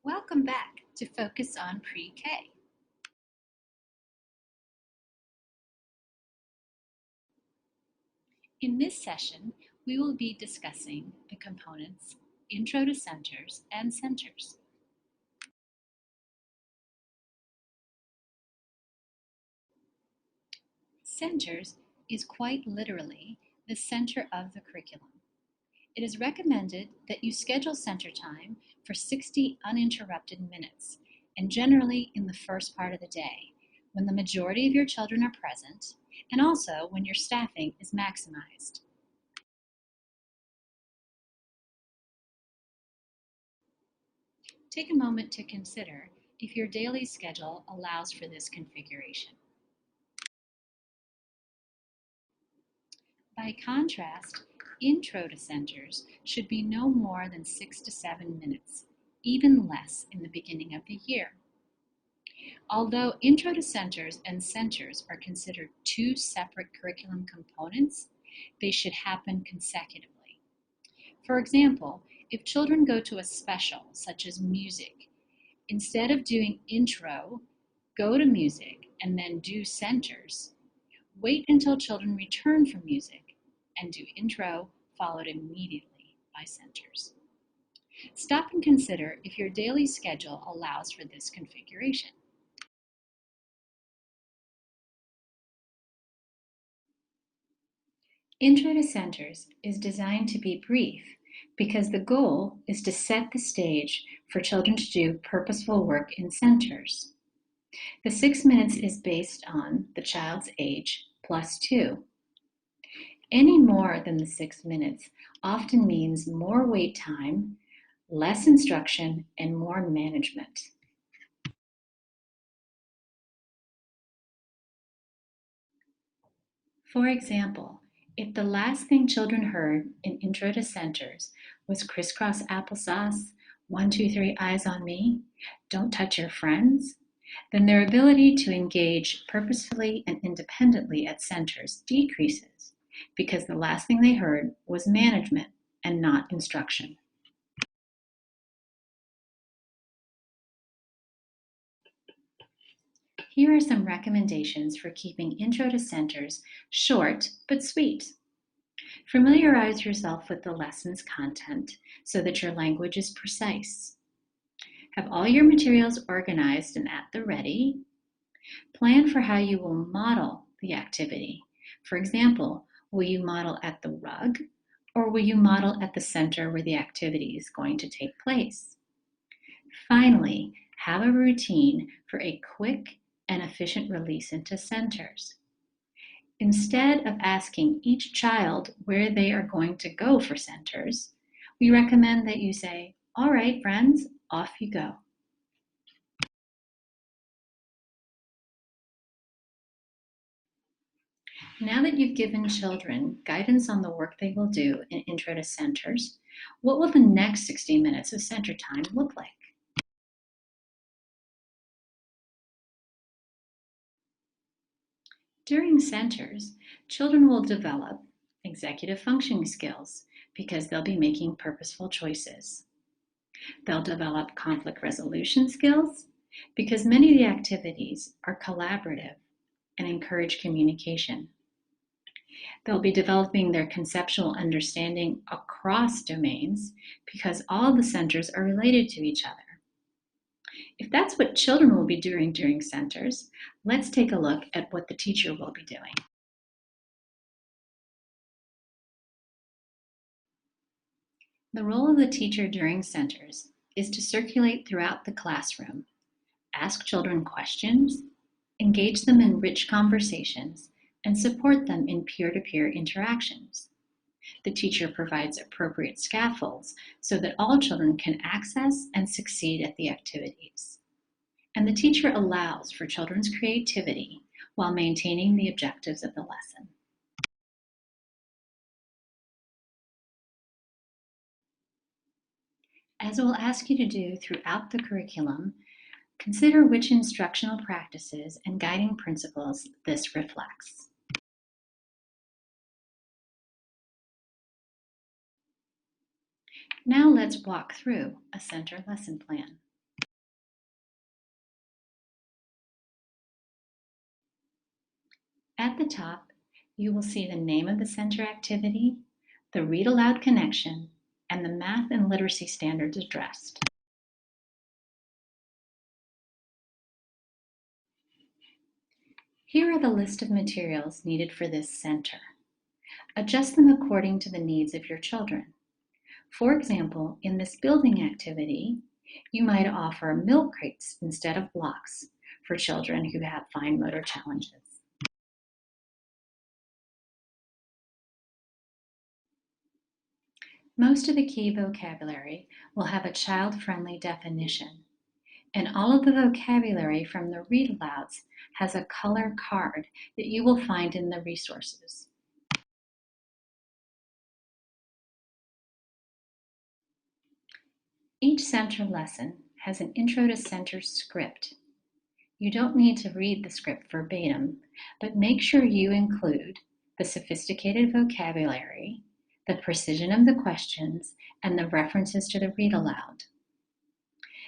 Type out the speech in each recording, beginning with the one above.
Welcome back to Focus on Pre-K. In this session, we will be discussing the components Intro to Centers and Centers. Centers is quite literally the center of the curriculum. It is recommended that you schedule center time for 60 uninterrupted minutes, and generally in the first part of the day, when the majority of your children are present, and also when your staffing is maximized. Take a moment to consider if your daily schedule allows for this configuration. By contrast, intro to centers should be no more than 6 to 7 minutes, even less in the beginning of the year. Although intro to centers and centers are considered two separate curriculum components, they should happen consecutively. For example, if children go to a special, such as music, instead of doing intro, go to music, and then do centers, wait until children return from music and do intro, followed immediately by centers. Stop and consider if your daily schedule allows for this configuration. Intro to Centers is designed to be brief because the goal is to set the stage for children to do purposeful work in centers. The 6 minutes is based on the child's age plus 2. Any more than the 6 minutes often means more wait time, less instruction, and more management. For example, if the last thing children heard in Intro to Centers was crisscross applesauce, 1, 2, 3, eyes on me, don't touch your friends, then their ability to engage purposefully and independently at centers decreases because the last thing they heard was management and not instruction. Here are some recommendations for keeping Intro to Centers short but sweet. Familiarize yourself with the lesson's content so that your language is precise. Have all your materials organized and at the ready. Plan for how you will model the activity. For example, will you model at the rug, or will you model at the center where the activity is going to take place? Finally, have a routine for a quick and efficient release into centers. Instead of asking each child where they are going to go for centers, we recommend that you say, "All right, friends, off you go." Now that you've given children guidance on the work they will do in Intro to Centers, what will the next 60 minutes of center time look like? During centers, children will develop executive functioning skills because they'll be making purposeful choices. They'll develop conflict resolution skills because many of the activities are collaborative and encourage communication. They'll be developing their conceptual understanding across domains because all the centers are related to each other. If that's what children will be doing during centers, let's take a look at what the teacher will be doing. The role of the teacher during centers is to circulate throughout the classroom, ask children questions, engage them in rich conversations, and support them in peer-to-peer interactions. The teacher provides appropriate scaffolds so that all children can access and succeed at the activities. And the teacher allows for children's creativity while maintaining the objectives of the lesson. As we'll ask you to do throughout the curriculum, consider which instructional practices and guiding principles this reflects. Now let's walk through a center lesson plan. At the top, you will see the name of the center activity, the read aloud connection, and the math and literacy standards addressed. Here are the list of materials needed for this center. Adjust them according to the needs of your children. For example, in this building activity, you might offer milk crates instead of blocks for children who have fine motor challenges. Most of the key vocabulary will have a child-friendly definition, and all of the vocabulary from the read alouds has a color card that you will find in the resources. Each center lesson has an Intro to Center script. You don't need to read the script verbatim, but make sure you include the sophisticated vocabulary, the precision of the questions, and the references to the read aloud.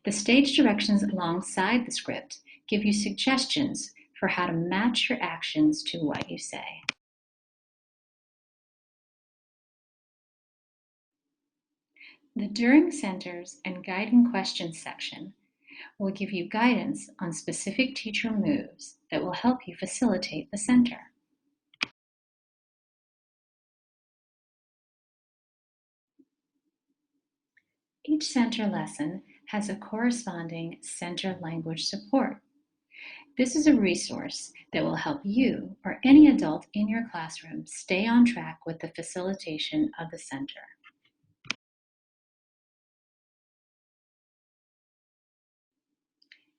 The stage directions alongside the script give you suggestions for how to match your actions to what you say. The During Centers and Guiding Questions section will give you guidance on specific teacher moves that will help you facilitate the center. Each center lesson has a corresponding center language support. This is a resource that will help you or any adult in your classroom stay on track with the facilitation of the center.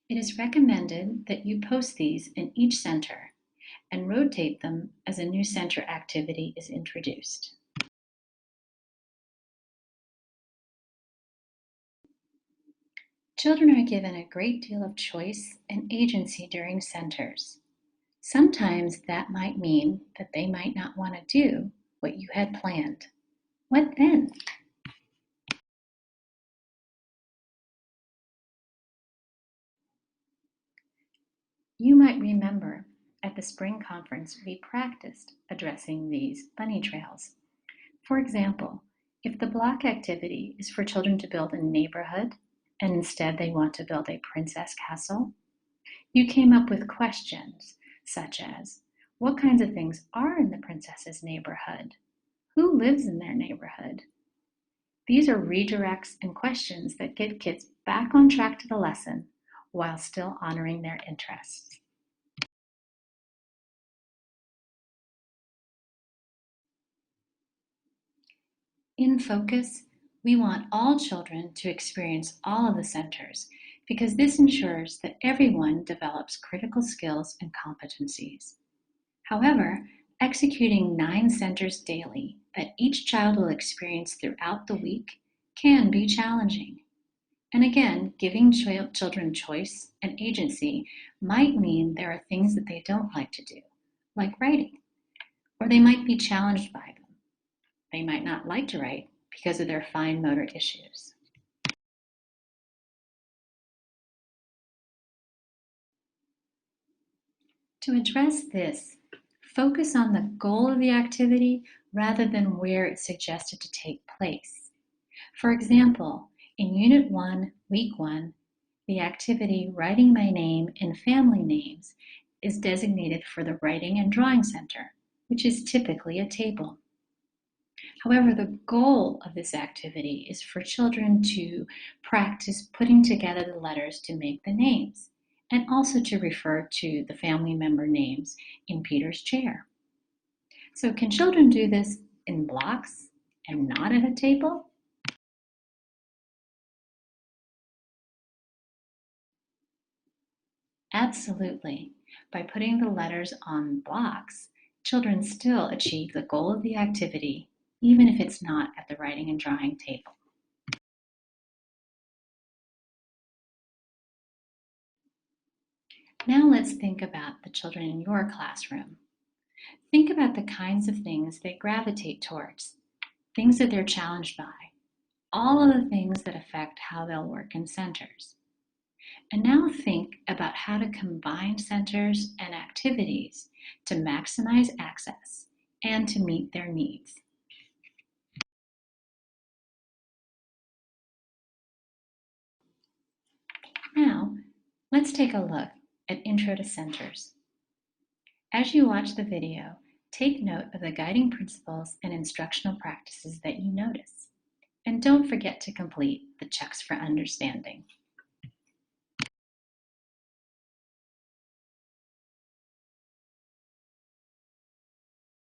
It is recommended that you post these in each center and rotate them as a new center activity is introduced. Children are given a great deal of choice and agency during centers. Sometimes that might mean that they might not want to do what you had planned. What then? You might remember at the spring conference we practiced addressing these bunny trails. For example, if the block activity is for children to build a neighborhood and instead they want to build a princess castle, you came up with questions such as, what kinds of things are in the princess's neighborhood? Who lives in their neighborhood? These are redirects and questions that get kids back on track to the lesson while still honoring their interests. In Focus, we want all children to experience all of the centers because this ensures that everyone develops critical skills and competencies. However, executing 9 centers daily that each child will experience throughout the week can be challenging. And again, giving children choice and agency might mean there are things that they don't like to do, like writing, or they might be challenged by them. They might not like to write because of their fine motor issues. To address this, focus on the goal of the activity rather than where it's suggested to take place. For example, in Unit 1, Week 1, the activity Writing My Name in Family Names is designated for the Writing and Drawing Center, which is typically a table. However, the goal of this activity is for children to practice putting together the letters to make the names, and also to refer to the family member names in Peter's chair. So can children do this in blocks and not at a table? Absolutely. By putting the letters on blocks, children still achieve the goal of the activity, even if it's not at the writing and drawing table. Now let's think about the children in your classroom. Think about the kinds of things they gravitate towards, things that they're challenged by, all of the things that affect how they'll work in centers. And now think about how to combine centers and activities to maximize access and to meet their needs. Now, let's take a look at Intro to Centers. As you watch the video, take note of the guiding principles and instructional practices that you notice. And don't forget to complete the checks for understanding.